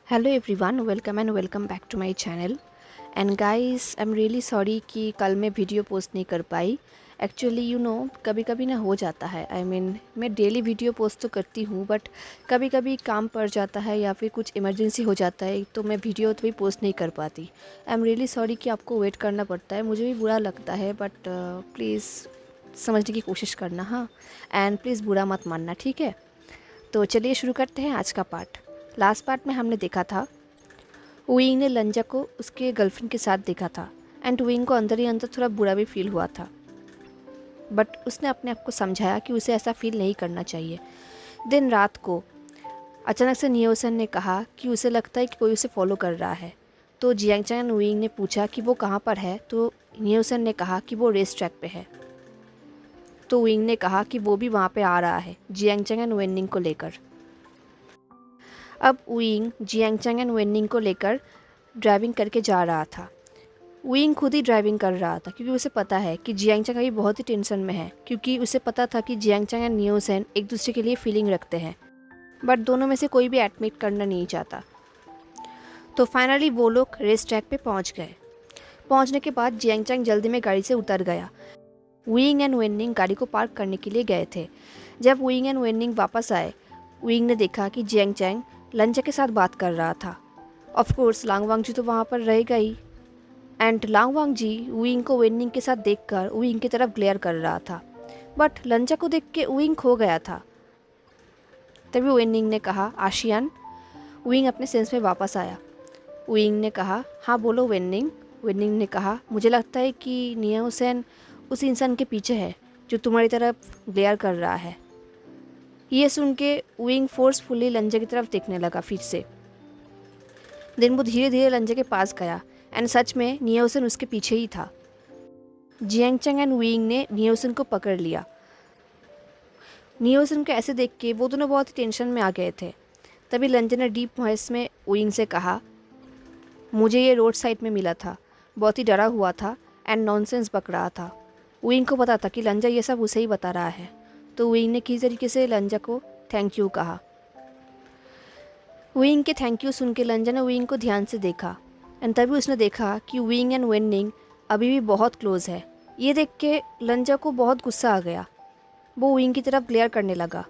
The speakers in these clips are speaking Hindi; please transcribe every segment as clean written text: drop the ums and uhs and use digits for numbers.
Hello everyone, welcome back to my channel. And guys, I am really sorry कि कल मैं वीडियो पोस्ट नहीं कर पाई। एक्चुअली कभी कभी ना हो जाता है। मैं डेली वीडियो पोस्ट तो करती हूँ, बट कभी कभी काम पड़ जाता है या फिर कुछ इमरजेंसी हो जाता है तो मैं वीडियो तो भी पोस्ट नहीं कर पाती। आई एम रियली सॉरी कि आपको वेट करना पड़ता है, मुझे भी बुरा लगता है, बट प्लीज़ समझने की कोशिश करना, हाँ। एंड प्लीज़ बुरा मत मानना, ठीक है। तो चलिए शुरू करते हैं आज का पार्ट। लास्ट पार्ट में हमने देखा था विंग ने लंजा को उसके गर्लफ्रेंड के साथ देखा था। एंड विंग को अंदर ही अंदर थोड़ा बुरा भी फील हुआ था, बट उसने अपने आप को समझाया कि उसे ऐसा फील नहीं करना चाहिए। दिन रात को अचानक से नियोसन ने कहा कि उसे लगता है कि कोई उसे फॉलो कर रहा है। तो जियांग चैंग एंड विंग ने पूछा कि वो कहाँ पर है, तो नियोसन ने कहा कि वो रेस ट्रैक पे है। तो विंग ने कहा कि वो भी वहाँ पे आ रहा है जियांग चैंग एंड वेनिंग को लेकर। अब Wing Jiang Chang and Wenning को लेकर ड्राइविंग करके जा रहा था। विंग खुद ही ड्राइविंग कर रहा था क्योंकि उसे पता है कि जियांग चैंग अभी बहुत ही टेंशन में है, क्योंकि उसे पता था कि जियांग चैंग एंड नियोसन एक दूसरे के लिए फीलिंग रखते हैं, बट दोनों में से कोई भी एडमिट करना नहीं चाहता। तो फाइनली वो लोग रेस ट्रैक पे पहुंच गए। पहुंचने के बाद जियांग चैंग जल्दी में गाड़ी से उतर गया। विंग एंड वेनिंग गाड़ी को पार्क करने के लिए गए थे। जब विंग एंड वेनिंग वापस आए, विंग ने देखा कि जियांग चैंग लंजा के साथ बात कर रहा था। ऑफ कोर्स लांगवांग जी तो वहाँ पर रहेगा ही। एंड लांगवांग जी विंग को वेनिंग के साथ देखकर विंग की तरफ ग्लेयर कर रहा था, बट लंजा को देख के विंग खो गया था। तभी वेनिंग ने कहा, आशियान। विंग अपने सेंस में वापस आया। विंग ने कहा, हाँ बोलो वेनिंग। वेनिंग ने कहा, मुझे लगता है कि निया हुसैन उस इंसान के पीछे है जो तुम्हारी तरफ ग्लेयर कर रहा है। ये सुन के विंग फोर्सफुली लंजा की तरफ देखने लगा फिर से। दिन वो धीरे धीरे लंजा के पास गया एंड सच में नियोसन उसके पीछे ही था। जियांग चैंग एंड विंग ने नियोसन को पकड़ लिया। नियोसन को ऐसे देख के वो दोनों बहुत ही टेंशन में आ गए थे। तभी लंजा ने डीप वॉइस में विंग से कहा, मुझे ये रोड साइड में मिला था, बहुत ही डरा हुआ था एंड नॉनसेंस बक रहा था। विंग को पता था कि लंजा ये सब उसे ही बता रहा है, तो विंग ने किसी तरीके से लंजा को थैंक यू कहा। विंग के थैंक यू सुन के लंजा ने विंग को ध्यान से देखा एंड तभी उसने देखा कि विंग एंड वेनिंग अभी भी बहुत क्लोज है। ये देख के लंजा को बहुत गुस्सा आ गया। वो विंग की तरफ ग्लेयर करने लगा।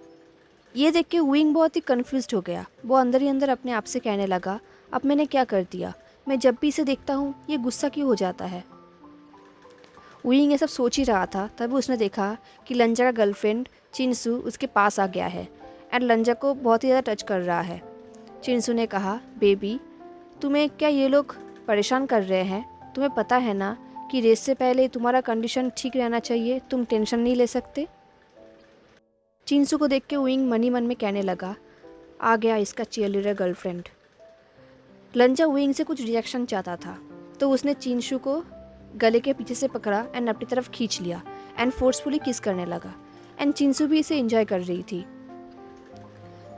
ये देख के विंग बहुत ही कन्फ्यूज्ड हो गया। वो अंदर ही अंदर अपने आप से कहने लगा, अब मैंने क्या कर दिया? मैं जब भी इसे देखता हूँ ये गुस्सा क्यों हो जाता है? विंग ये सब सोच ही रहा था, तभी उसने देखा कि लंजा का गर्लफ्रेंड चिंसू उसके पास आ गया है एंड लंजा को बहुत ही ज़्यादा टच कर रहा है। चिंसू ने कहा, बेबी तुम्हें क्या ये लोग परेशान कर रहे हैं? तुम्हें पता है ना कि रेस से पहले तुम्हारा कंडीशन ठीक रहना चाहिए, तुम टेंशन नहीं ले सकते। चिंसू को देख के विंग मन ही मन में कहने लगा, आ गया इसका चीयरलीडर गर्लफ्रेंड। लंजा विंग से कुछ रिएक्शन चाहता था, तो उसने चिंसू को गले के पीछे से पकड़ा एंड अपनी तरफ खींच लिया एंड फोर्सफुली किस करने लगा। एंड चिंसू भी इसे एंजॉय कर रही थी,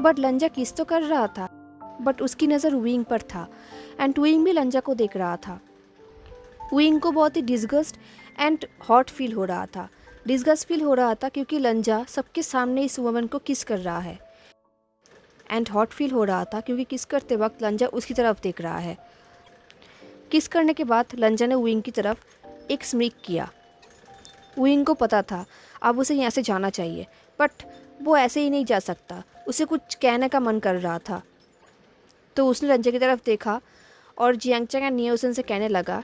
बट लंजा किस तो कर रहा था, बट उसकी नज़र विंग पर था एंड विंग भी लंजा को देख रहा था। विंग को बहुत ही डिस्गस्ट एंड हॉट फील हो रहा था। डिस्गस्ट फील हो रहा था क्योंकि लंजा सबके सामने इस वुमन को किस कर रहा है, एंड हॉट फील हो रहा था क्योंकि किस करते वक्त लंजा उसकी तरफ देख रहा है। किस करने के बाद लंजा ने विंग की तरफ एक स्मिक किया। विंग को पता था अब उसे यहाँ से जाना चाहिए, बट वो ऐसे ही नहीं जा सकता, उसे कुछ कहने का मन कर रहा था। तो उसने लंजा की तरफ देखा और जियांग चैंग एंड नियोसन से कहने लगा,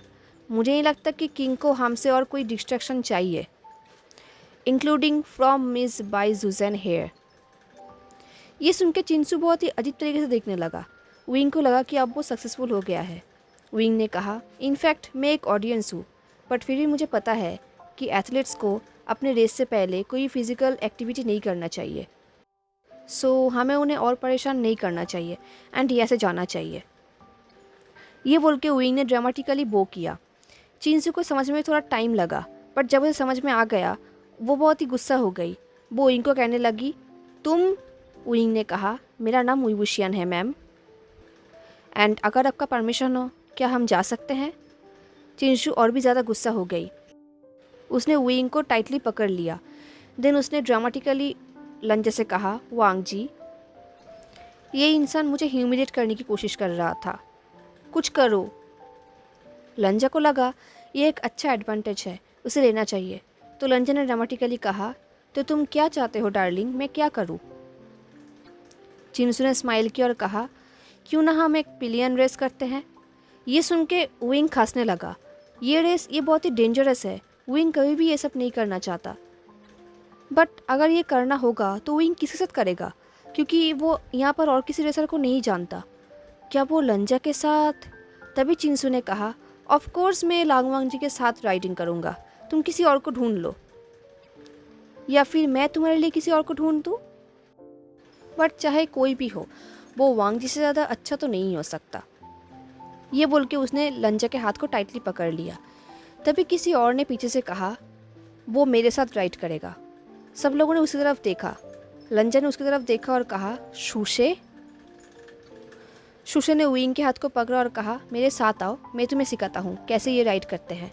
मुझे नहीं लगता कि किंग को हमसे और कोई डिस्ट्रैक्शन चाहिए, इंक्लूडिंग फ्रॉम मिस बाई जुजैन हेयर। ये सुन के चिंसू बहुत ही अजीब तरीके से देखने लगा। विंग को लगा कि अब वो सक्सेसफुल हो गया है। विंग ने कहा, इनफैक्ट मैं एक ऑडियंस हूँ, बट फिर भी मुझे पता है कि एथलीट्स को अपने रेस से पहले कोई फिजिकल एक्टिविटी नहीं करना चाहिए, सो हमें उन्हें और परेशान नहीं करना चाहिए एंड यहाँ से जाना चाहिए। ये बोल के विंग ने ड्रामेटिकली बो किया। चिंसू को समझ में थोड़ा टाइम लगा, बट जब उसे समझ में आ गया वो बहुत ही गुस्सा हो गई। वो विंग को कहने लगी, तुम? विंग ने कहा, मेरा नाम विवुशियन है मैम, एंड अगर आपका परमिशन हो क्या हम जा सकते हैं? चिंसू और भी ज़्यादा गुस्सा हो गई। उसने विंग को टाइटली पकड़ लिया। देन उसने ड्रामेटिकली लंजा से कहा, वांग जी, ये इंसान मुझे ह्यूमिलेट करने की कोशिश कर रहा था, कुछ करो। लंजा को लगा ये एक अच्छा एडवांटेज है, उसे लेना चाहिए। तो लंजा ने ड्रामेटिकली कहा, तो तुम क्या चाहते हो डार्लिंग, मैं क्या करूँ? चिंसू ने स्माइल किया और कहा, क्यों ना हम एक पिलियन रेस करते हैं। ये सुन के विंग खांसने लगा। ये रेस ये बहुत ही डेंजरस है, विंग कभी भी ये सब नहीं करना चाहता। बट अगर ये करना होगा तो विंग किसी के साथ करेगा, क्योंकि वो यहाँ पर और किसी रेसर को नहीं जानता। क्या वो लंजा के साथ? तभी चिंसू ने कहा, ऑफ कोर्स मैं लांगवांग जी के साथ राइडिंग करूँगा, तुम किसी और को ढूंढ लो, या फिर मैं तुम्हारे लिए किसी और को ढूंढ दूँ। बट चाहे कोई भी हो, वो वांग जी से ज़्यादा अच्छा तो नहीं हो सकता। ये बोल के उसने लंजा के हाथ को टाइटली पकड़ लिया। तभी किसी और ने पीछे से कहा, वो मेरे साथ राइड करेगा। सब लोगों ने उसकी तरफ देखा। लंजा ने उसकी तरफ देखा और कहा, शूशे। शूशे ने विंग के हाथ को पकड़ा और कहा, मेरे साथ आओ, मैं तुम्हें सिखाता हूँ कैसे ये राइड करते हैं।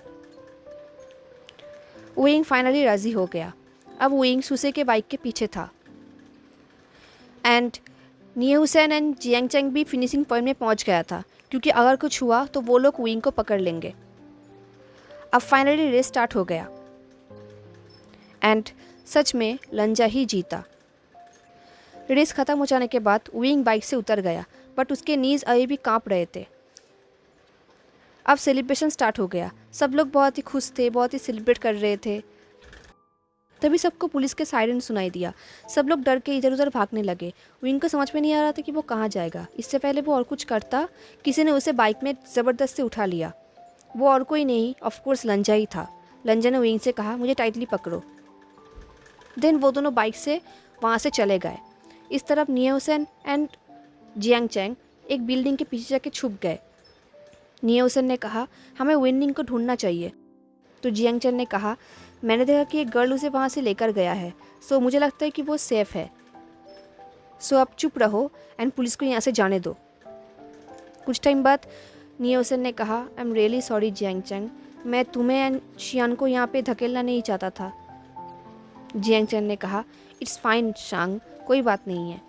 विंग फाइनली राजी हो गया। अब विंग शूशे के बाइक के पीछे था एंड नियहुसेन एंड जियांग चैंग भी फिनिशिंग पॉइंट में पहुंच गया था, क्योंकि अगर कुछ हुआ तो वो लोग विंग को पकड़ लेंगे। अब फाइनली रेस स्टार्ट हो गया एंड सच में लंजा ही जीता। रेस ख़त्म हो जाने के बाद विंग बाइक से उतर गया, बट उसके नीज अभी भी कांप रहे थे। अब सेलिब्रेशन स्टार्ट हो गया। सब लोग बहुत ही खुश थे, बहुत ही सेलिब्रेट कर रहे थे। तभी सबको पुलिस के सायरन सुनाई दिया। सब लोग डर के इधर उधर भागने लगे। विंग को समझ में नहीं आ रहा था कि वो कहाँ जाएगा। इससे पहले वो और कुछ करता, किसी ने उसे बाइक में ज़बरदस्ती उठा लिया। वो और कोई नहीं, ऑफकोर्स लंजा ही था। लंजा ने विंग से कहा, मुझे टाइटली पकड़ो। देन वो दोनों बाइक से वहाँ से चले गए। इस तरफ नियहुसेन एंड जियांग चैंग एक बिल्डिंग के पीछे जाके छुप गए। नियहुसेन ने कहा, हमें विनिंग को ढूंढना चाहिए। तो जियांग चैंग ने कहा, मैंने देखा कि एक गर्ल उसे वहाँ से लेकर गया है, सो मुझे लगता है कि वो सेफ़ है। सो आप चुप रहो एंड पुलिस को यहाँ से जाने दो। कुछ टाइम बाद नियहुसेन ने कहा, I am really sorry Jiang Chang, मैं तुम्हें एंड शियान को यहाँ पे धकेलना नहीं चाहता था। जियांग चैंग ने कहा, इट्स फाइन शांग, कोई बात नहीं है।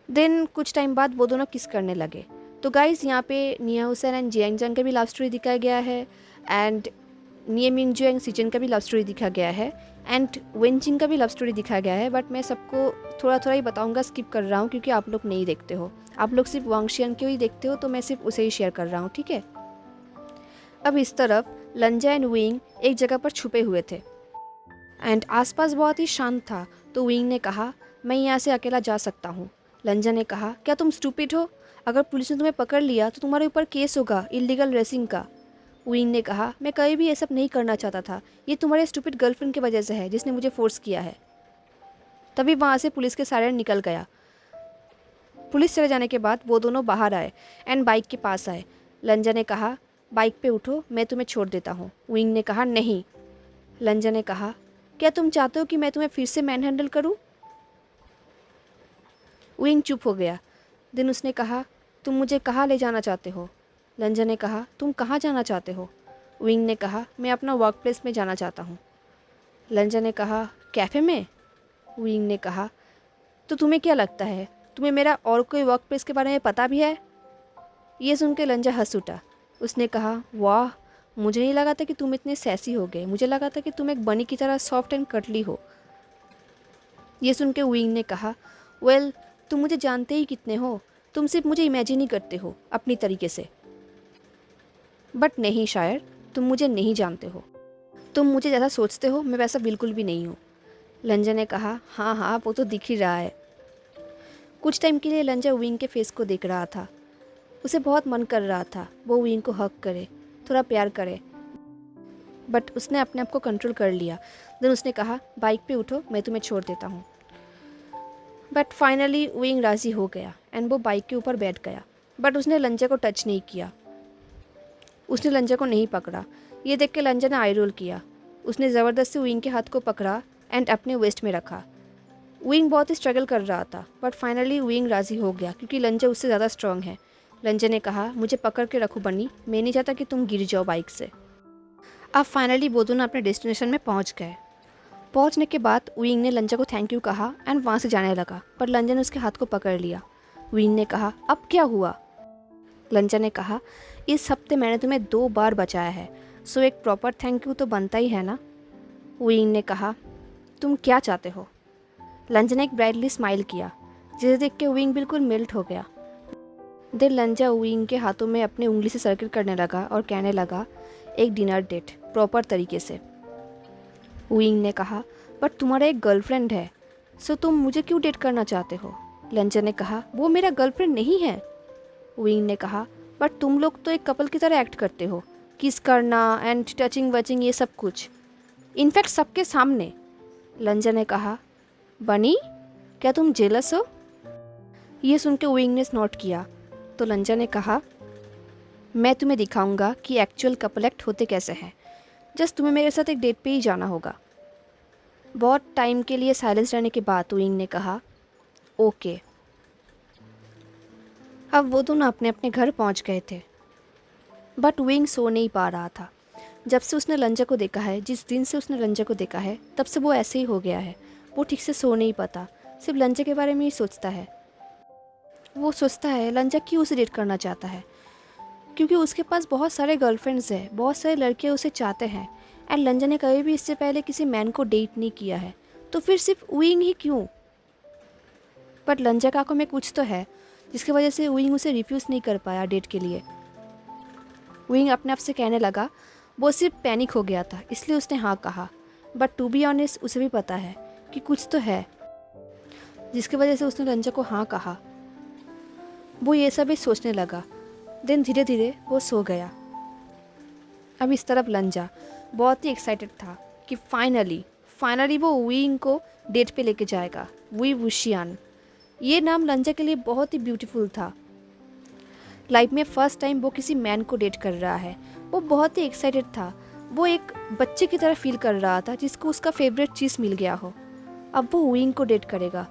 देन कुछ टाइम बाद वो दोनों किस करने लगे। तो गाइज़ यहाँ पे नियहुसेन एंड जियांग चैंग का भी लव स्टोरी दिखाया गया है एंड निये मिंगजू एंड सिजन का भी लव स्टोरी दिखा गया है एंड वेनजिंग का भी लव स्टोरी दिखाया गया है। बट मैं सबको थोड़ा थोड़ा ही बताऊंगा, स्किप कर रहा हूँ क्योंकि आप लोग नहीं देखते हो। आप लोग सिर्फ वांग शियान को ही देखते हो, तो मैं सिर्फ उसे ही शेयर कर रहा हूँ, ठीक है। अब इस तरफ लंजा एंड विंग एक जगह पर छुपे हुए थे एंड आसपास बहुत ही शांत था। तो विंग ने कहा, मैं यहाँ से अकेला जा सकता हूँ। लंजा ने कहा, क्या तुम स्टूपिड हो? अगर पुलिस ने तुम्हें पकड़ लिया तो तुम्हारे ऊपर केस होगा इलीगल रेसिंग का। विंग ने कहा, मैं कभी भी ये सब नहीं करना चाहता था, ये तुम्हारे स्टूपिड गर्लफ्रेंड की वजह से है जिसने मुझे फोर्स किया है। तभी वहाँ से पुलिस के सायरन निकल गया। पुलिस चले जाने के बाद वो दोनों बाहर आए एंड बाइक के पास आए। लंजा ने कहा, बाइक पे उठो, मैं तुम्हें छोड़ देता हूँ। विंग ने कहा, नहीं। लंजा ने कहा, क्या तुम चाहते हो कि मैं तुम्हें फिर से मैन हैंडल करूँ? विंग चुप हो गया। दिन उसने कहा, तुम मुझे कहाँ ले जाना चाहते हो? लंजा ने कहा, तुम कहाँ जाना चाहते हो? विंग ने कहा, मैं अपना वर्क प्लेस में जाना चाहता हूँ। लंजा ने कहा, कैफ़े में? विंग ने कहा, तो तुम्हें क्या लगता है, तुम्हें मेरा और कोई वर्क प्लेस के बारे में पता भी है? ये सुन के लंजा हंस उठा। उसने कहा, वाह, मुझे नहीं लगा था कि तुम इतने सैसी हो गए, मुझे लगा था कि तुम एक बनी की तरह सॉफ्ट एंड कटली हो। ये सुन के विंग ने कहा, वेल, तुम मुझे जानते ही कितने हो, तुम सिर्फ मुझे इमेजिन ही करते हो अपनी तरीके से। बट नहीं शायर, तुम मुझे नहीं जानते हो, तुम मुझे जैसा सोचते हो मैं वैसा बिल्कुल भी नहीं हूँ। लंजा ने कहा, हाँ हाँ, वो तो दिख ही रहा है। कुछ टाइम के लिए लंजा विंग के फेस को देख रहा था। उसे बहुत मन कर रहा था वो विंग को हग करे, थोड़ा प्यार करे, बट उसने अपने आप को कंट्रोल कर लिया। देन उसने कहा, बाइक पे उठो, मैं तुम्हें छोड़ देता हूँ। बट फाइनली विंग राज़ी हो गया एंड वो बाइक के ऊपर बैठ गया। बट उसने लंजा को टच नहीं किया, उसने लंजा को नहीं पकड़ा। ये देख के लंजा ने आई रोल किया। उसने ज़बरदस्ती विंग के हाथ को पकड़ा एंड अपने वेस्ट में रखा। विंग बहुत ही स्ट्रगल कर रहा था, बट फाइनली विंग राज़ी हो गया क्योंकि लंजा उससे ज़्यादा स्ट्रांग है। लंजा ने कहा, मुझे पकड़ के रखो बनी, मैं नहीं चाहता कि तुम गिर जाओ बाइक से। अब फाइनली वो दोनों अपने डेस्टिनेशन में पहुंच गए। पहुंचने के बाद विंग ने लंजा को थैंक यू कहा एंड वहाँ से जाने लगा, पर लंजा ने उसके हाथ को पकड़ लिया। विंग ने कहा, अब क्या हुआ? लंजा ने कहा, इस हफ्ते मैंने तुम्हें 2 बार बचाया है, सो एक प्रॉपर थैंक यू तो बनता ही है ना। विंग ने कहा, तुम क्या चाहते हो? लंजा ने एक ब्राइटली स्माइल किया, जिसे देख के विंग बिल्कुल मेल्ट हो गया। देन लंजा विंग के हाथों में अपनी उंगली से सर्किल करने लगा और कहने लगा, एक डिनर डेट प्रॉपर तरीके से। विंग ने कहा, पर तुम्हारा एक गर्लफ्रेंड है, सो तुम मुझे क्यों डेट करना चाहते हो? लंजा ने कहा, वो मेरा गर्लफ्रेंड नहीं है। विंग ने कहा, बट तुम लोग तो एक कपल की तरह एक्ट करते हो, किस करना एंड टचिंग वचिंग ये सब कुछ, इनफैक्ट सबके सामने। लंजा ने कहा, बनी क्या तुम जेलस हो? ये सुन के विंग ने स्नॉट किया, तो लंजा ने कहा, मैं तुम्हें दिखाऊंगा कि एक्चुअल कपल एक्ट होते कैसे हैं, जस्ट तुम्हें मेरे साथ एक डेट पे ही जाना होगा। बहुत टाइम के लिए साइलेंस रहने के बाद विंग ने कहा, ओके। अब वो दोनों अपने अपने घर पहुंच गए थे, बट विंग सो नहीं पा रहा था। जब से उसने लंजा को देखा है, जिस दिन से उसने लंजा को देखा है, तब से वो ऐसे ही हो गया है। वो ठीक से सो नहीं पाता, सिर्फ लंजा के बारे में ही सोचता है। वो सोचता है लंजा क्यों उसे डेट करना चाहता है, क्योंकि उसके पास बहुत सारे गर्लफ्रेंड्स हैं, बहुत सारे लड़के उसे चाहते हैं, एंड लंजा ने कभी भी इससे पहले किसी मैन को डेट नहीं किया है, तो फिर सिर्फ विंग ही क्यों? बट लंजा की आंखों में कुछ तो है, जिसकी वजह से विंग उसे रिफ्यूज़ नहीं कर पाया डेट के लिए। विंग अपने आप से कहने लगा, वो सिर्फ पैनिक हो गया था इसलिए उसने हाँ कहा, बट टू बी ऑनेस्ट उसे भी पता है कि कुछ तो है जिसकी वजह से उसने लंजा को हाँ कहा। वो ये सब ही सोचने लगा, दिन धीरे धीरे वो सो गया। अब इस तरफ लंजा बहुत ही एक्साइटेड था कि फाइनली वो विंग को डेट पे लेके जाएगा। वी वुशियान, ये नाम लंजा के लिए बहुत ही ब्यूटीफुल था। लाइफ में फर्स्ट टाइम वो किसी मैन को डेट कर रहा है। वो बहुत ही एक्साइटेड था, वो एक बच्चे की तरह फील कर रहा था जिसको उसका फेवरेट चीज़ मिल गया हो। अब वो विंग को डेट करेगा,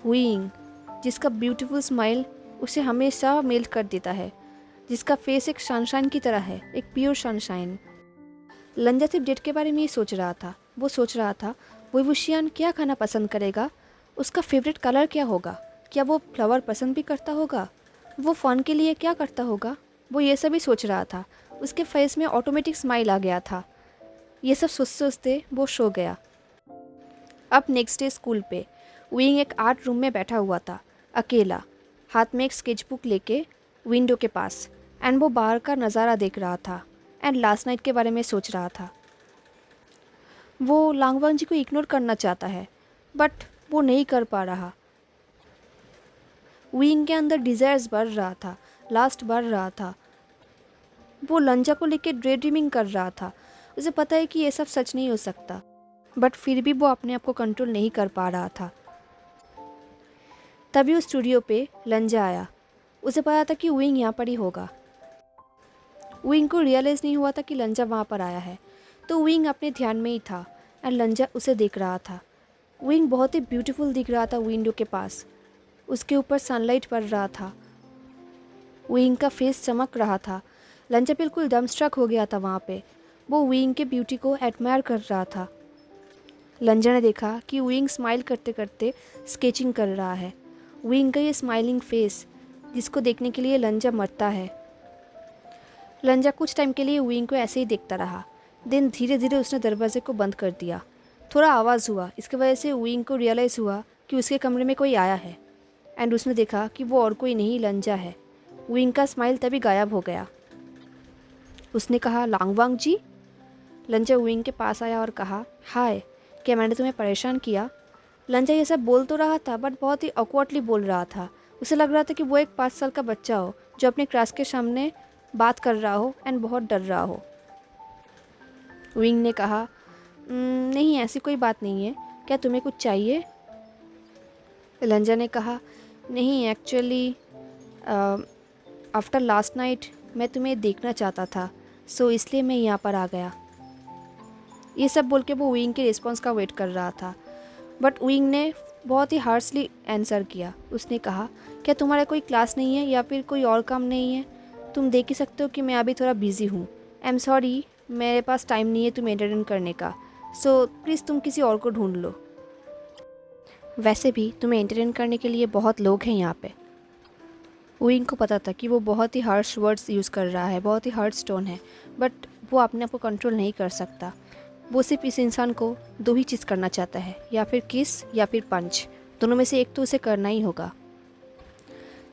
विंग जिसका ब्यूटीफुल स्माइल उसे हमेशा मेल्ट कर देता है, जिसका फेस एक सनशाइन की तरह है, एक प्योर सनशाइन। लंजा सिर्फ डेट के बारे में ही सोच रहा था। वो सोच रहा था वो वुशियान क्या खाना पसंद करेगा, उसका फेवरेट कलर क्या होगा, क्या वो फ्लावर पसंद भी करता होगा, वो फ़न के लिए क्या करता होगा। वो ये सब ही सोच रहा था। उसके फेस में ऑटोमेटिक स्माइल आ गया था। ये सब सोचते सोचते वो सो गया। अब नेक्स्ट डे स्कूल पे विंग एक आर्ट रूम में बैठा हुआ था, अकेला, हाथ में एक स्केच बुक लेके विंडो के पास, एंड वो बाहर का नज़ारा देख रहा था एंड लास्ट नाइट के बारे में सोच रहा था। वो लांगवांग जी को इग्नोर करना चाहता है, बट वो नहीं कर पा रहा। विंग के अंदर डिज़ायर्स बढ़ रहा था, लास्ट बढ़ रहा था। वो लंजा को लेके ड्रे ड्रीमिंग कर रहा था। उसे पता है कि ये सब सच नहीं हो सकता, बट फिर भी वो अपने आप को कंट्रोल नहीं कर पा रहा था। तभी उस स्टूडियो पे लंजा आया। उसे पता था कि विंग यहाँ पर ही होगा। विंग को रियलाइज़ नहीं हुआ था कि लंजा वहाँ पर आया है, तो विंग अपने ध्यान में ही था एंड लंजा उसे देख रहा था। विंग बहुत ही ब्यूटीफुल दिख रहा था विंडो के पास। उसके ऊपर सनलाइट पड़ रहा था, विंग का फेस चमक रहा था। लंजा बिल्कुल डमस्ट्रक हो गया था वहाँ पे। वो विंग के ब्यूटी को एडमायर कर रहा था। लंजा ने देखा कि विंग स्माइल करते करते स्केचिंग कर रहा है। विंग का ये स्माइलिंग फेस जिसको देखने के लिए लंजा मरता है। लंजा कुछ टाइम के लिए विंग को ऐसे ही देखता रहा। दिन धीरे धीरे उसने दरवाजे को बंद कर दिया। थोड़ा आवाज़ हुआ, इसकी वजह से विंग को रियलाइज़ हुआ कि उसके कमरे में कोई आया है, एंड उसने देखा कि वो और कोई नहीं लंजा है। विंग का स्माइल तभी गायब हो गया। उसने कहा, लांगवांग जी। लंजा विंग के पास आया और कहा, हाय, क्या मैंने तुम्हें परेशान किया? लंजा ये सब बोल तो रहा था, बट बहुत ही ऑकवर्डली बोल रहा था। उसे लग रहा था कि वो एक 5 साल का बच्चा हो जो अपने क्लास के सामने बात कर रहा हो एंड बहुत डर रहा हो। विंग ने कहा, नहीं, ऐसी कोई बात नहीं है, क्या तुम्हें कुछ चाहिए? लंजा ने कहा, नहीं, एक्चुअली आफ्टर लास्ट नाइट मैं तुम्हें देखना चाहता था, सो इसलिए मैं यहाँ पर आ गया। ये सब बोल के वो विंग के रिस्पॉन्स का वेट कर रहा था, बट विंग ने बहुत ही हार्शली आंसर किया। उसने कहा, क्या तुम्हारा कोई क्लास नहीं है या फिर कोई और काम नहीं है? तुम देख ही सकते हो कि मैं अभी थोड़ा बिज़ी हूँ। आई एम सॉरी, मेरे पास टाइम नहीं है तुम्हें एंटरटेन करने का, सो प्लीज़ तुम किसी और को ढूंढ लो। वैसे भी तुम्हें एंटरटेन करने के लिए बहुत लोग हैं यहाँ पे। विंग को पता था कि वो बहुत ही हार्श वर्ड्स यूज़ कर रहा है, बहुत ही हार्ड टोन है, बट वो अपने आप को कंट्रोल नहीं कर सकता। वो सिर्फ इस इंसान को दो ही चीज़ करना चाहता है, या फिर किस या फिर पंच, दोनों में से एक तो उसे करना ही होगा।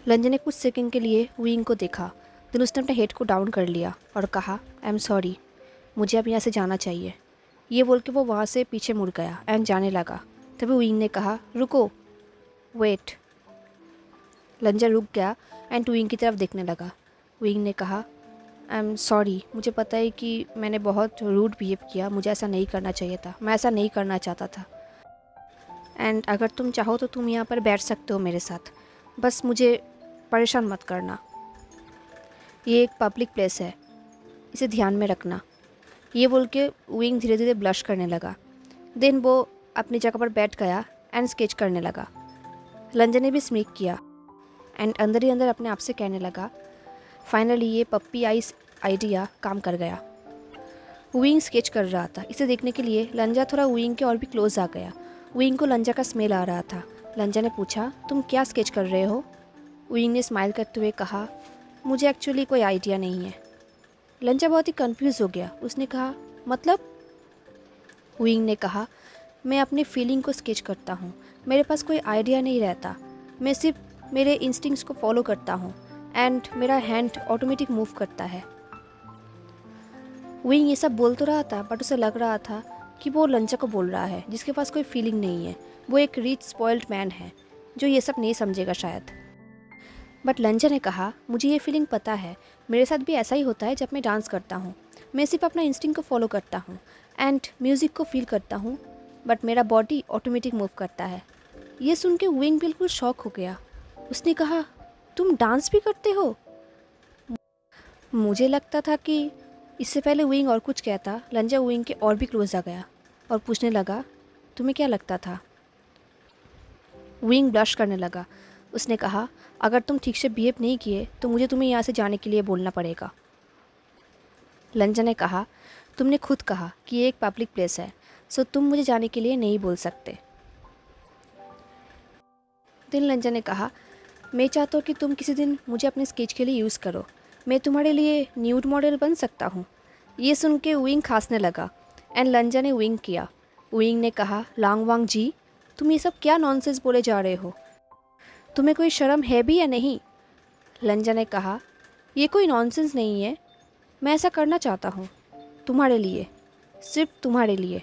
लंजन ने कुछ सेकंड के लिए विंग को देखा, देन उसने अपने हेड को डाउन कर लिया और कहा, आई एम सॉरी, मुझे अब यहाँ से जाना चाहिए। ये बोल के वो वहाँ से पीछे मुड़ गया एंड जाने लगा। तभी विंग ने कहा, रुको, वेट। लंजन रुक गया एंड विंग की तरफ देखने लगा। विंग ने कहा, आई एम सॉरी, मुझे पता है कि मैंने बहुत रूड बिहेव किया, मुझे ऐसा नहीं करना चाहिए था, मैं ऐसा नहीं करना चाहता था। एंड अगर तुम चाहो तो तुम यहाँ पर बैठ सकते हो मेरे साथ, बस मुझे परेशान मत करना। ये एक पब्लिक प्लेस है, इसे ध्यान में रखना। ये बोल के विंग धीरे धीरे ब्लश करने लगा। देन वो अपनी जगह पर बैठ गया एंड स्केच करने लगा। लंजन ने भी स्मिक किया एंड अंदर ही अंदर अपने आप से कहने लगा, फाइनली ये पप्पी आइस आइडिया काम कर गया। विंग स्केच कर रहा था, इसे देखने के लिए लंजा थोड़ा विंग के और भी क्लोज आ गया। विंग को लंजा का स्मेल आ रहा था। लंजा ने पूछा, तुम क्या स्केच कर रहे हो? विंग ने स्माइल करते हुए कहा, मुझे एक्चुअली कोई आइडिया नहीं है। लंजा बहुत ही कंफ्यूज हो गया। उसने कहा, मतलब? विंग ने कहा, मैं अपनी फीलिंग को स्केच करता हूँ, मेरे पास कोई आइडिया नहीं रहता, मैं सिर्फ मेरे इंस्टिंक्ट्स को फॉलो करता हूँ एंड मेरा हैंड ऑटोमेटिक मूव करता है। विंग ये सब बोल तो रहा था, बट उसे लग रहा था कि वो लंजा को बोल रहा है जिसके पास कोई फीलिंग नहीं है। वो एक रिच स्पॉइल्ड मैन है जो ये सब नहीं समझेगा शायद। बट लंजा ने कहा, मुझे ये फीलिंग पता है, मेरे साथ भी ऐसा ही होता है जब मैं डांस करता हूँ। मैं सिर्फ अपना इंस्टिंक्ट को फॉलो करता हूँ एंड म्यूज़िक को फील करता हूँ, बट मेरा बॉडी ऑटोमेटिक मूव करता है। ये सुन के विंग बिल्कुल शॉक हो गया। उसने कहा, तुम डांस भी करते हो? मुझे लगता था कि इससे पहले विंग और कुछ कहता, लंजा विंग के और भी क्लोज आ गया और पूछने लगा, तुम्हें क्या लगता था? विंग ब्लश करने लगा। उसने कहा, अगर तुम ठीक से बिहेव नहीं किए तो मुझे तुम्हें यहाँ से जाने के लिए बोलना पड़ेगा। लंजा ने कहा, तुमने खुद कहा कि ये एक पब्लिक प्लेस है, सो तुम मुझे जाने के लिए नहीं बोल सकते। दिन लंजा ने कहा, मैं चाहता हूँ कि तुम किसी दिन मुझे अपने स्केच के लिए यूज़ करो, मैं तुम्हारे लिए न्यूड मॉडल बन सकता हूँ। ये सुन के विंग खांसने लगा एंड लंजा ने विंग किया। विंग ने कहा, लांग वांग जी, तुम ये सब क्या नॉनसेंस बोले जा रहे हो? तुम्हें कोई शर्म है भी या नहीं? लंजा ने कहा, ये कोई नॉनसेंस नहीं है, मैं ऐसा करना चाहता हूँ तुम्हारे लिए, सिर्फ तुम्हारे लिए।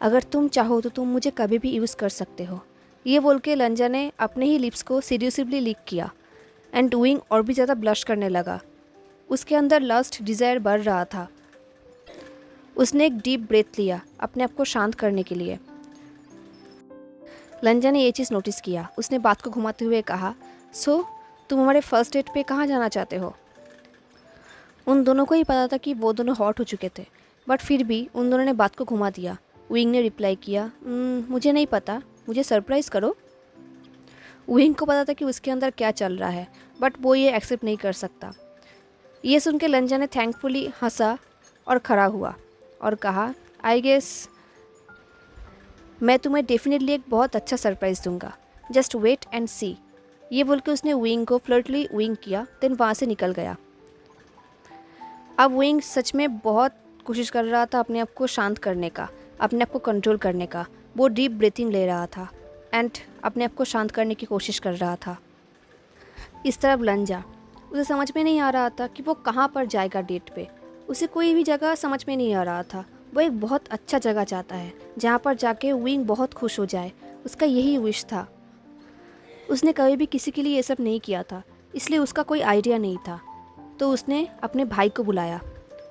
अगर तुम चाहो तो तुम मुझे कभी भी यूज़ कर सकते हो। ये बोल के लंजा ने अपने ही लिप्स को सीरियसली लिक किया एंड विंग और भी ज़्यादा ब्लश करने लगा। उसके अंदर लस्ट डिज़ायर बढ़ रहा था। उसने एक डीप ब्रेथ लिया अपने आप को शांत करने के लिए। लंजा ने ये चीज़ नोटिस किया। उसने बात को घुमाते हुए कहा, सो तुम हमारे फर्स्ट डेट पे कहाँ जाना चाहते हो? उन दोनों को ही पता था कि वो दोनों हॉट हो चुके थे, बट फिर भी उन दोनों ने बात को घुमा दिया। विंग ने रिप्लाई किया, मुझे नहीं पता, मुझे सरप्राइज़ करो। विंग को पता था कि उसके अंदर क्या चल रहा है, बट वो ये एक्सेप्ट नहीं कर सकता। ये सुन के लंजा ने थैंकफुली हंसा और खड़ा हुआ और कहा, आई गेस मैं तुम्हें डेफिनेटली एक बहुत अच्छा सरप्राइज़ दूंगा, जस्ट वेट एंड सी। ये बोल के उसने विंग को फ्लर्टली विंग किया, देन वहाँ से निकल गया। अब विंग सच में बहुत कोशिश कर रहा था अपने आप को शांत करने का, अपने आप को कंट्रोल करने का। वो डीप ब्रीथिंग ले रहा था एंड अपने आप को शांत करने की कोशिश कर रहा था। इस तरफ लंजा, उसे समझ में नहीं आ रहा था कि वो कहाँ पर जाएगा डेट पे। उसे कोई भी जगह समझ में नहीं आ रहा था। वो एक बहुत अच्छा जगह चाहता है जहाँ पर जाके विंग बहुत खुश हो जाए। उसका यही विश था। उसने कभी भी किसी के लिए ये सब नहीं किया था, इसलिए उसका कोई आइडिया नहीं था। तो उसने अपने भाई को बुलाया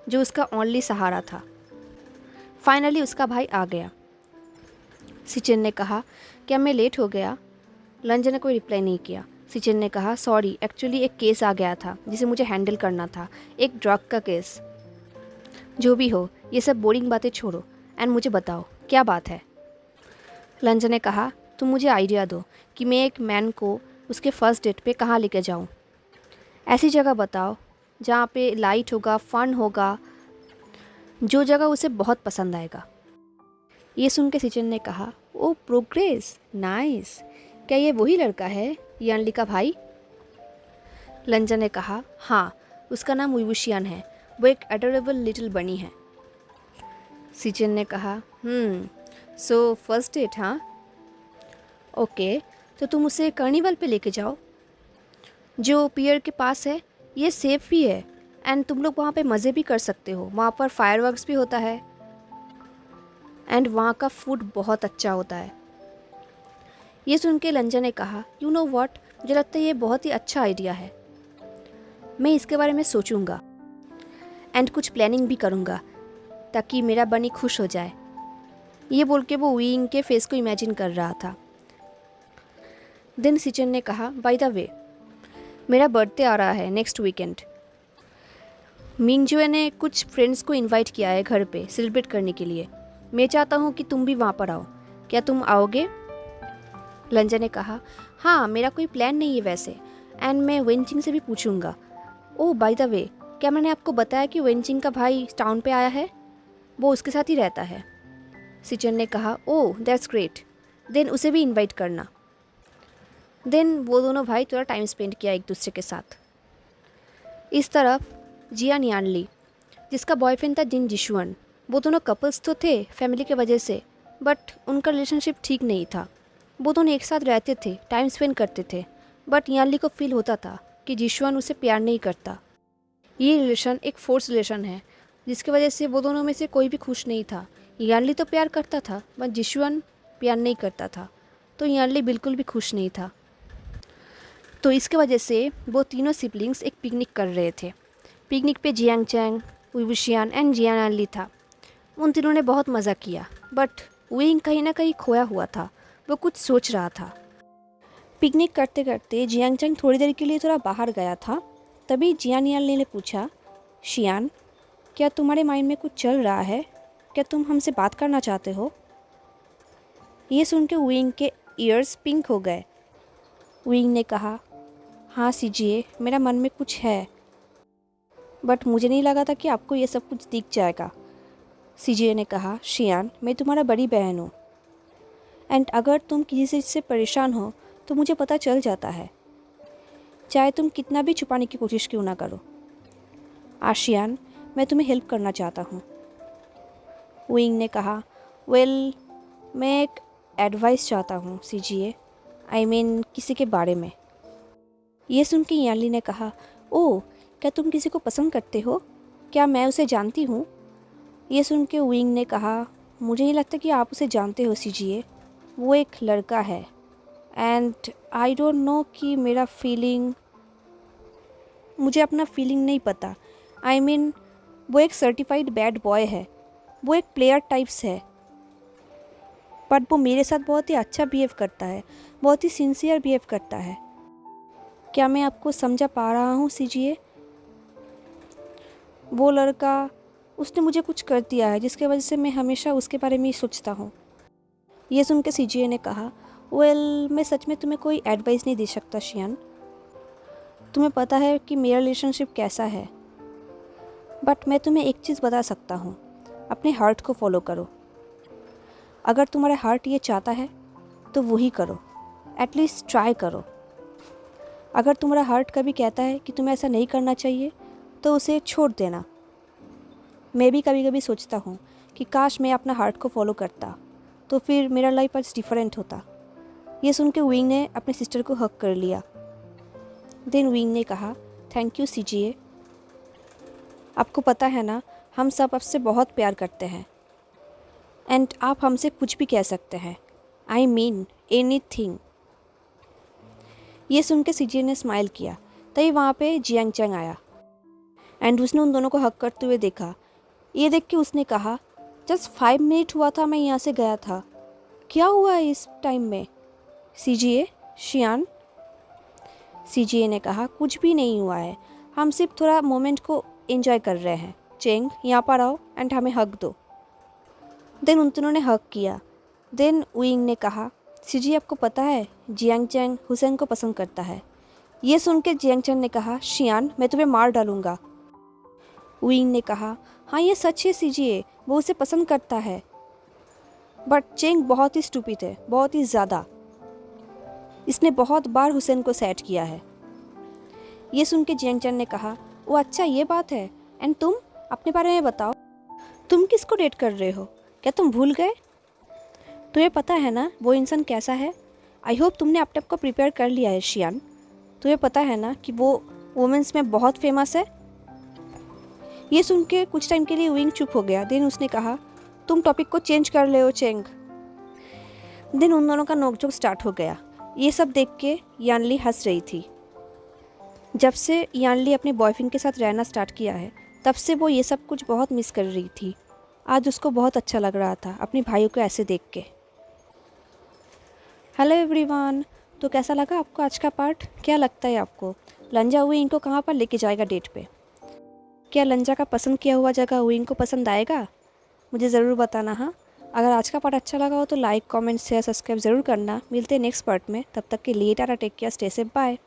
जो उसका ओनली सहारा था। फाइनली उसका भाई आ गया। सिचिन ने कहा, क्या मैं लेट हो गया? लंजा ने कोई रिप्लाई नहीं किया। सिचिन ने कहा, सॉरी, एक्चुअली एक केस आ गया था जिसे मुझे हैंडल करना था, एक ड्रग का केस। जो भी हो, ये सब बोरिंग बातें छोड़ो एंड मुझे बताओ क्या बात है। लंजा ने कहा, तुम मुझे आइडिया दो कि मैं एक मैन को उसके फर्स्ट डेट पे कहाँ लेके जाऊँ। ऐसी जगह बताओ जहाँ पे लाइट होगा, फन होगा, जो जगह उसे बहुत पसंद आएगा। ये सुन के सिचन ने कहा, ओ प्रोग्रेस, नाइस। क्या ये वही लड़का है, यानली का भाई? लंजा ने कहा, हाँ, उसका नाम विवुशियान है। वो एक एडोरेबल लिटिल बनी है। सिचन ने कहा, सो फर्स्ट डेट हाँ? ओके, तो तुम उसे कार्निवल पे लेके जाओ जो पियर के पास है। ये सेफ भी है एंड तुम लोग वहाँ पे मज़े भी कर सकते हो। वहाँ पर फायरवर्क्स भी होता है एंड वहाँ का फूड बहुत अच्छा होता है। ये सुन के लंजा ने कहा, यू नो व्हाट, मुझे लगता है ये बहुत ही अच्छा आइडिया है। मैं इसके बारे में सोचूंगा एंड कुछ प्लानिंग भी करूँगा ताकि मेरा बनी खुश हो जाए। ये बोल के वो विंग के फेस को इमेजिन कर रहा था। देन सिचन ने कहा, बाय द वे, मेरा बर्थडे आ रहा है नेक्स्ट वीकेंड। मिंगजुए ने कुछ फ्रेंड्स को इनवाइट किया है घर पे सेलिब्रेट करने के लिए। मैं चाहता हूँ कि तुम भी वहाँ पर आओ। क्या तुम आओगे? लंजा ने कहा, हाँ, मेरा कोई प्लान नहीं है वैसे, एंड मैं वेंचिंग से भी पूछूंगा। ओह बाय द वे, क्या मैंने आपको बताया कि वेंचिंग का भाई टाउन पे आया है? वो उसके साथ ही रहता है। सिचन ने कहा, ओह दैट्स ग्रेट, देन उसे भी इनवाइट करना। देन वो दोनों भाई थोड़ा टाइम स्पेंड किया एक दूसरे के साथ। इस तरफ जियान यानली, जिसका बॉयफ्रेंड था जिन जिशुअन, वो दोनों कपल्स तो थे फैमिली के वजह से, बट उनका रिलेशनशिप ठीक नहीं था। वो दोनों एक साथ रहते थे, टाइम स्पेंड करते थे, बट यानली को फील होता था कि जिशुअन उसे प्यार नहीं करता। ये रिलेशन एक फोर्स रिलेशन है जिसकी वजह से वो दोनों में से कोई भी खुश नहीं था। यानली तो प्यार करता था बट जिशुअन प्यार नहीं करता था, तो यानली बिल्कुल भी खुश नहीं था। तो इसके वजह से वो तीनों सिबलिंग्स एक पिकनिक कर रहे थे। पिकनिक पे Jiang Cheng, Wei Wuxian and Jiang Yanli था। उन तीनों ने बहुत मज़ा किया, बट विंग कहीं ना कहीं खोया हुआ था। वो कुछ सोच रहा था। पिकनिक करते करते जियांग चैंग थोड़ी देर के लिए थोड़ा बाहर गया था। तभी जियान यानली ने पूछा, शियान, क्या तुम्हारे माइंड में कुछ चल रहा है? क्या तुम हमसे बात करना चाहते हो? ये सुन के विंग के ईयर्स पिंक हो गए। विंग ने कहा, हाँ सीजिए, मेरा मन में कुछ है, बट मुझे नहीं लगा था कि आपको ये सब कुछ दिख जाएगा। सीजे ने कहा, शियान, मैं तुम्हारा बड़ी बहन हूँ एंड अगर तुम किसी चीज़ से परेशान हो तो मुझे पता चल जाता है, चाहे तुम कितना भी छुपाने की कोशिश क्यों ना करो। आशियान, मैं तुम्हें हेल्प करना चाहता हूँ। विंग ने कहा, वेल, मैं एक एडवाइस चाहता हूँ सीजिए, आई मीन किसी के बारे में। ये सुन के यानली ने कहा, ओह, क्या तुम किसी को पसंद करते हो? क्या मैं उसे जानती हूँ? ये सुन के विंग ने कहा, मुझे नहीं लगता कि आप उसे जानते हो सीजिए। वो एक लड़का है एंड आई डोंट नो कि मेरा फीलिंग, मुझे अपना फीलिंग नहीं पता। आई मीन वो एक सर्टिफाइड बैड बॉय है। वो एक प्लेयर टाइप्स है, बट वो मेरे साथ बहुत ही अच्छा बिहेव करता है, बहुत ही सिंसियर बिहेव करता है। क्या मैं आपको समझा पा रहा हूँ सीजिए? वो लड़का, उसने मुझे कुछ कर दिया है जिसके वजह से मैं हमेशा उसके बारे में ही सोचता हूँ। ये सुन के सीजीए ने कहा, वेल, मैं सच में तुम्हें कोई एडवाइस नहीं दे सकता शियान। तुम्हें पता है कि मेरा रिलेशनशिप कैसा है, बट मैं तुम्हें एक चीज़ बता सकता हूँ, अपने हार्ट को फॉलो करो। अगर तुम्हारा हार्ट ये चाहता है तो वही करो, एटलीस्ट ट्राई करो। अगर तुम्हारा हार्ट कभी कहता है कि तुम्हें ऐसा नहीं करना चाहिए तो उसे छोड़ देना। मैं भी कभी कभी सोचता हूँ कि काश मैं अपना हार्ट को फॉलो करता तो फिर मेरा लाइफ आज डिफरेंट होता। ये सुन के विंग ने अपने सिस्टर को हक कर लिया। देन विंग ने कहा, थैंक यू सीजीए। आपको पता है ना, हम सब आपसे बहुत प्यार करते हैं एंड आप हमसे कुछ भी कह सकते हैं, आई मीन एनीथिंग। ये सुन के सीजीए ने स्माइल किया। तभी वहाँ पे जियांग चैंग आया एंड उसने उन दोनों को हक करते हुए देखा। ये देख के उसने कहा, जस्ट 5 मिनट हुआ था मैं यहाँ से गया था, क्या हुआ है इस टाइम में? सीजीए, शियान। सीजीए ने कहा, कुछ भी नहीं हुआ है, हम सिर्फ थोड़ा मोमेंट को एंजॉय कर रहे हैं। चेंग, यहाँ पर आओ एंड हमें हक दो। देन उन दोनों ने हक किया। देन विंग ने कहा, सीजी, आपको पता है जियांग चैंग हुसैन को पसंद करता है। ये सुन के जियांग चैंग ने कहा, शियान, मैं तुम्हें मार डालूंगा। विंग ने कहा, हाँ ये सच है सीजिए, वो उसे पसंद करता है। बट चेंग बहुत ही स्टूपिड है, बहुत ही ज़्यादा। इसने बहुत बार हुसैन को सेट किया है। ये सुन के जियांग चैन ने कहा, वो अच्छा ये बात है। एंड तुम अपने बारे में बताओ, तुम किसको डेट कर रहे हो? क्या तुम भूल गए? तुम्हें पता है ना वो इंसान कैसा है? आई होप तुमने अपने आप को प्रिपेयर कर लिया है शियान। तुम्हें पता है ना कि वो वुमेंस में बहुत फेमस है। ये सुन के कुछ टाइम के लिए विंग चुप हो गया। देन उसने कहा, तुम टॉपिक को चेंज कर ले हो चेंग। देन उन दोनों का नोकझोंक स्टार्ट हो गया। ये सब देख के यानली हंस रही थी। जब से यानली अपने बॉयफ्रेंड के साथ रहना स्टार्ट किया है, तब से वो ये सब कुछ बहुत मिस कर रही थी। आज उसको बहुत अच्छा लग रहा था अपने भाइयों को ऐसे देख के। हेलो एवरीवन, तो कैसा लगा आपको आज का पार्ट? क्या लगता है आपको लंजा विंग को कहाँ पर लेके जाएगा डेट पे? क्या लंजा का पसंद किया हुआ जगह विंग को पसंद आएगा? मुझे ज़रूर बताना। हाँ, अगर आज का पार्ट अच्छा लगा हो तो लाइक, कमेंट, शेयर, सब्सक्राइब ज़रूर करना। मिलते हैं नेक्स्ट पार्ट में, तब तक के लिए tata, take care, stay safe, bye.